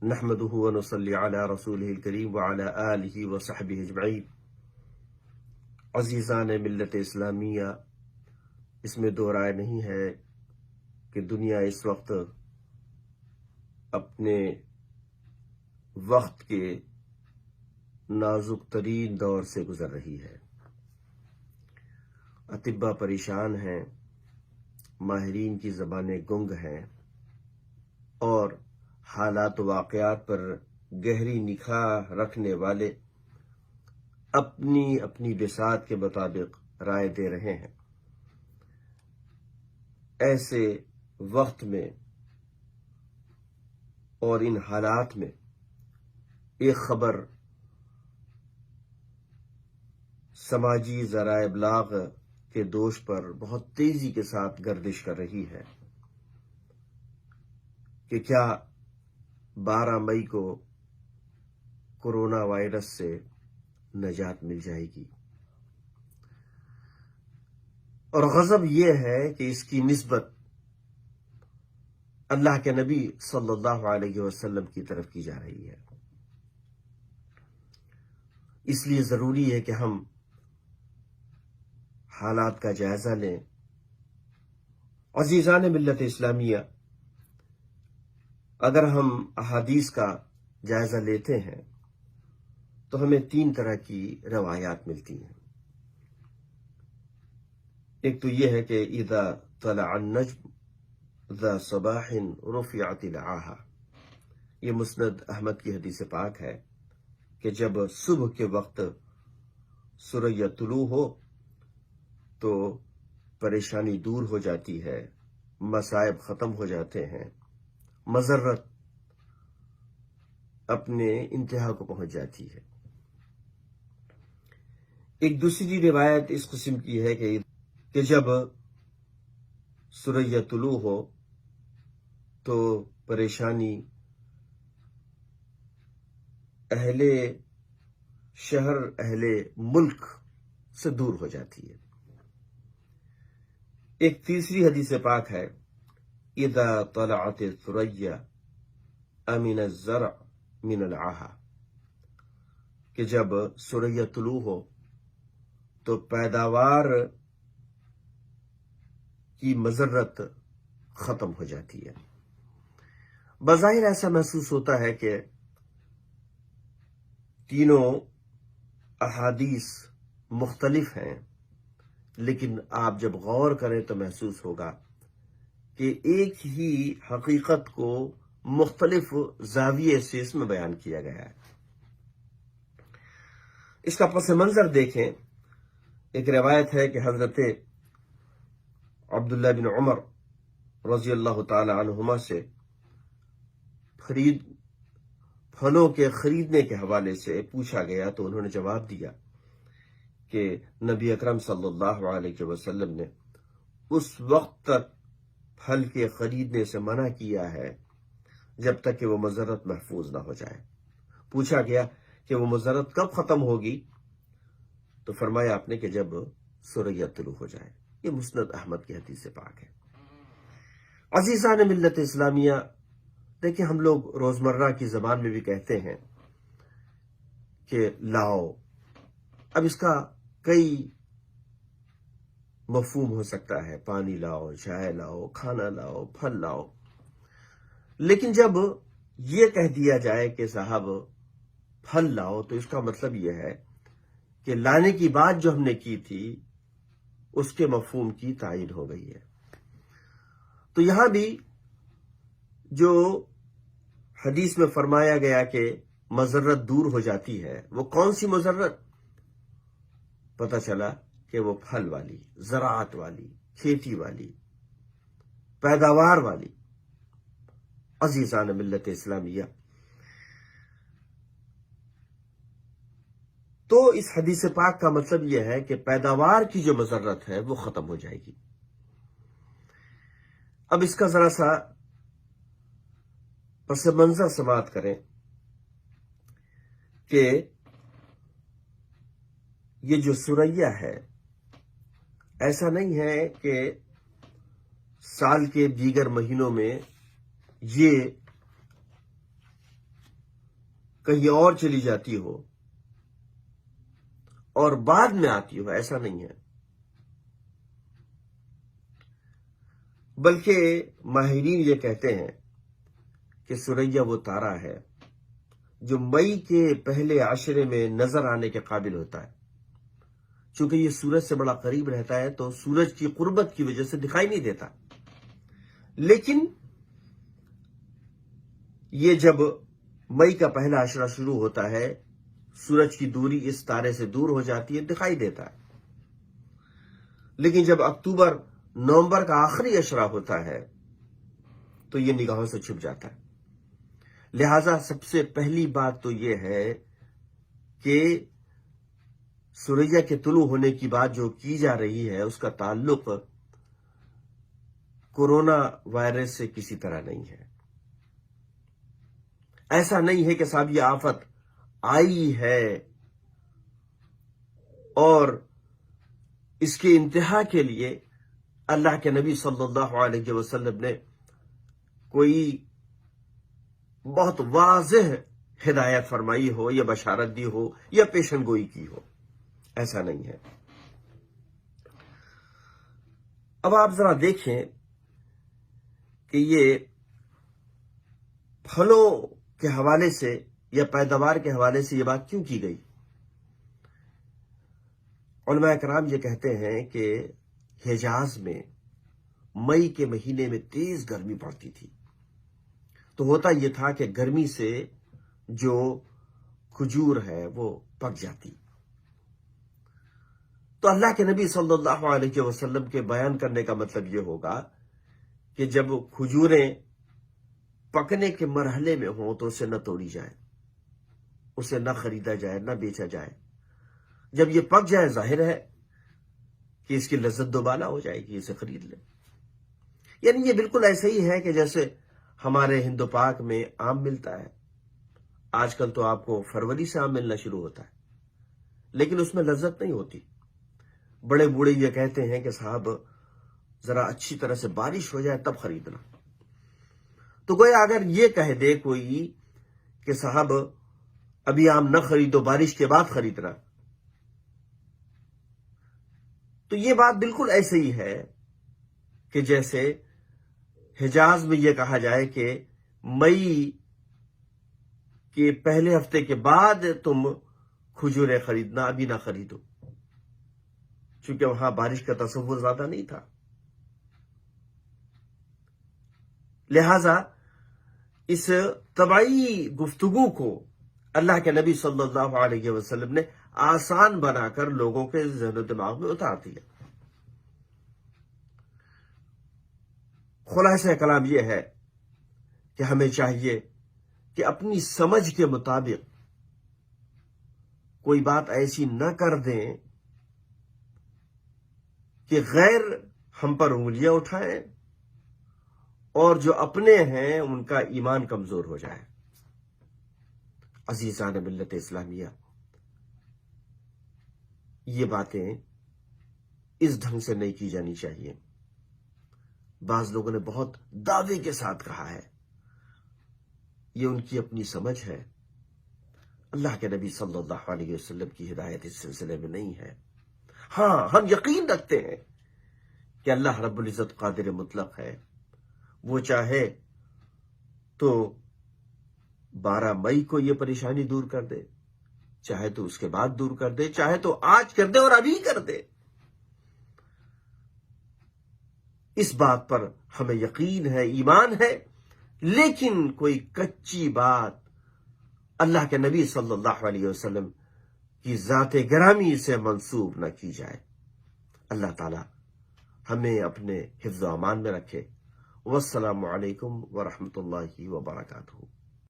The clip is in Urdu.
نحمده ونصلي على رسوله الكريم وعلى آله وصحبه اجمعین۔ عزیزان ملت اسلامیہ، اس میں دو رائے نہیں ہے کہ دنیا اس وقت اپنے وقت کے نازک ترین دور سے گزر رہی ہے۔ اطباء پریشان ہیں، ماہرین کی زبانیں گنگ ہیں، اور حالات و واقعات پر گہری نگاہ رکھنے والے اپنی اپنی بساط کے مطابق رائے دے رہے ہیں۔ ایسے وقت میں اور ان حالات میں ایک خبر سماجی ذرائع ابلاغ کے دوش پر بہت تیزی کے ساتھ گردش کر رہی ہے کہ کیا 12 مئی کو کورونا وائرس سے نجات مل جائے گی، اور غضب یہ ہے کہ اس کی نسبت اللہ کے نبی صلی اللہ علیہ وسلم کی طرف کی جا رہی ہے۔ اس لیے ضروری ہے کہ ہم حالات کا جائزہ لیں۔ عزیزان ملت اسلامیہ، اگر ہم احادیث کا جائزہ لیتے ہیں تو ہمیں 3 طرح کی روایات ملتی ہیں۔ ایک تو یہ ہے کہ اذا طلع النجم ذا صباح رفعت العاہا، یہ مسند احمد کی حدیث پاک ہے کہ جب صبح کے وقت سورج طلوع ہو تو پریشانی دور ہو جاتی ہے، مصائب ختم ہو جاتے ہیں، مضرت اپنے انتہا کو پہنچ جاتی ہے۔ ایک دوسری روایت اس قسم کی ہے کہ جب سورج طلوع ہو تو پریشانی اہل شہر، اہل ملک سے دور ہو جاتی ہے۔ ایک تیسری حدیث پاک ہے اذا طلعت الثریا امن الزرع من العاہا، کہ جب سورج طلوع ہو تو پیداوار کی مضرت ختم ہو جاتی ہے۔ بظاہر ایسا محسوس ہوتا ہے کہ تینوں احادیث مختلف ہیں، لیکن آپ جب غور کریں تو محسوس ہوگا کہ ایک ہی حقیقت کو مختلف زاویے سے اس میں بیان کیا گیا ہے۔ اس کا پس منظر دیکھیں۔ ایک روایت ہے کہ حضرت عبداللہ بن عمر رضی اللہ تعالی عنہما سے پھلوں کے خریدنے کے حوالے سے پوچھا گیا تو انہوں نے جواب دیا کہ نبی اکرم صلی اللہ علیہ وسلم نے اس وقت تک پھل کے خریدنے سے منع کیا ہے جب تک کہ وہ مضرت محفوظ نہ ہو جائے۔ پوچھا گیا کہ وہ مضرت کب ختم ہوگی، تو فرمایا آپ نے کہ جب سورج طلوع ہو جائے۔ یہ مسند احمد کی حدیث پاک ہے۔ عزیزان ملت اسلامیہ، دیکھیں ہم لوگ روزمرہ کی زبان میں بھی کہتے ہیں کہ لاؤ، اب اس کا کئی مفہوم ہو سکتا ہے، پانی لاؤ، چائے لاؤ، کھانا لاؤ، پھل لاؤ، لیکن جب یہ کہہ دیا جائے کہ صاحب پھل لاؤ تو اس کا مطلب یہ ہے کہ لانے کی بات جو ہم نے کی تھی اس کے مفہوم کی تائید ہو گئی ہے۔ تو یہاں بھی جو حدیث میں فرمایا گیا کہ مضرت دور ہو جاتی ہے، وہ کون سی مضرت؟ پتہ چلا کہ وہ پھل والی، زراعت والی، کھیتی والی، پیداوار والی۔ عزیزان ملت اسلامیہ، تو اس حدیث پاک کا مطلب یہ ہے کہ پیداوار کی جو مضرت ہے وہ ختم ہو جائے گی۔ اب اس کا ذرا سا پس منظر سماعت کریں کہ یہ جو سوریا ہے، ایسا نہیں ہے کہ سال کے دیگر مہینوں میں یہ کہیں اور چلی جاتی ہو اور بعد میں آتی ہو، ایسا نہیں ہے، بلکہ ماہرین یہ کہتے ہیں کہ سوریا وہ تارا ہے جو مئی کے پہلے عشرے میں نظر آنے کے قابل ہوتا ہے۔ چونکہ یہ سورج سے بڑا قریب رہتا ہے تو سورج کی قربت کی وجہ سے دکھائی نہیں دیتا، لیکن یہ جب مئی کا پہلا عشرہ شروع ہوتا ہے، سورج کی دوری اس تارے سے دور ہو جاتی ہے، دکھائی دیتا ہے۔ لیکن جب اکتوبر نومبر کا آخری عشرہ ہوتا ہے تو یہ نگاہوں سے چھپ جاتا ہے۔ لہذا سب سے پہلی بات تو یہ ہے کہ سوریا کے طلوع ہونے کی بات جو کی جا رہی ہے اس کا تعلق کورونا وائرس سے کسی طرح نہیں ہے۔ ایسا نہیں ہے کہ صاحب یہ آفت آئی ہے اور اس کی انتہا کے لیے اللہ کے نبی صلی اللہ علیہ وسلم نے کوئی بہت واضح ہدایت فرمائی ہو یا بشارت دی ہو یا پیشن گوئی کی ہو، ایسا نہیں ہے۔ اب آپ ذرا دیکھیں کہ یہ پھلوں کے حوالے سے یا پیداوار کے حوالے سے یہ بات کیوں کی گئی؟ علماء کرام یہ کہتے ہیں کہ حجاز میں مئی کے مہینے میں تیز گرمی پڑتی تھی، تو ہوتا یہ تھا کہ گرمی سے جو کھجور ہے وہ پک جاتی، تو اللہ کے نبی صلی اللہ علیہ وسلم کے بیان کرنے کا مطلب یہ ہوگا کہ جب کھجوریں پکنے کے مرحلے میں ہوں تو اسے نہ توڑی جائے، اسے نہ خریدا جائے، نہ بیچا جائے۔ جب یہ پک جائے ظاہر ہے کہ اس کی لذت دوبالا ہو جائے گی، اسے خرید لیں۔ یعنی یہ بالکل ایسے ہی ہے کہ جیسے ہمارے ہند و پاک میں آم ملتا ہے، آج کل تو آپ کو فروری سے آم ملنا شروع ہوتا ہے، لیکن اس میں لذت نہیں ہوتی۔ بڑے بوڑھے یہ کہتے ہیں کہ صاحب ذرا اچھی طرح سے بارش ہو جائے تب خریدنا۔ تو گویا اگر یہ کہہ دے کوئی کہ صاحب ابھی آم نہ خریدو، بارش کے بعد خریدنا، تو یہ بات بالکل ایسے ہی ہے کہ جیسے حجاز میں یہ کہا جائے کہ مئی کے پہلے ہفتے کے بعد تم کھجوریں خریدنا، ابھی نہ خریدو، چونکہ وہاں بارش کا تصور زیادہ نہیں تھا۔ لہذا اس طبعی گفتگو کو اللہ کے نبی صلی اللہ علیہ وسلم نے آسان بنا کر لوگوں کے ذہن و دماغ میں اتار دیا۔ خلاصہ کلام یہ ہے کہ ہمیں چاہیے کہ اپنی سمجھ کے مطابق کوئی بات ایسی نہ کر دیں کہ غیر ہم پر انگلیاں اٹھائیں اور جو اپنے ہیں ان کا ایمان کمزور ہو جائے۔ عزیزان ملت اسلامیہ، یہ باتیں اس ڈھنگ سے نہیں کی جانی چاہیے۔ بعض لوگوں نے بہت دعوے کے ساتھ کہا ہے، یہ ان کی اپنی سمجھ ہے، اللہ کے نبی صلی اللہ علیہ وسلم کی ہدایت اس سلسلے میں نہیں ہے۔ ہاں، ہم یقین رکھتے ہیں کہ اللہ رب العزت قادر مطلق ہے، وہ چاہے تو 12 مئی کو یہ پریشانی دور کر دے، چاہے تو اس کے بعد دور کر دے، چاہے تو آج کر دے اور ابھی کر دے۔ اس بات پر ہمیں یقین ہے، ایمان ہے، لیکن کوئی کچی بات اللہ کے نبی صلی اللہ علیہ وسلم کی ذات گرامی سے منسوب نہ کی جائے۔ اللہ تعالی ہمیں اپنے حفظ و امان میں رکھے۔ والسلام علیکم ورحمۃ اللہ وبرکاتہ۔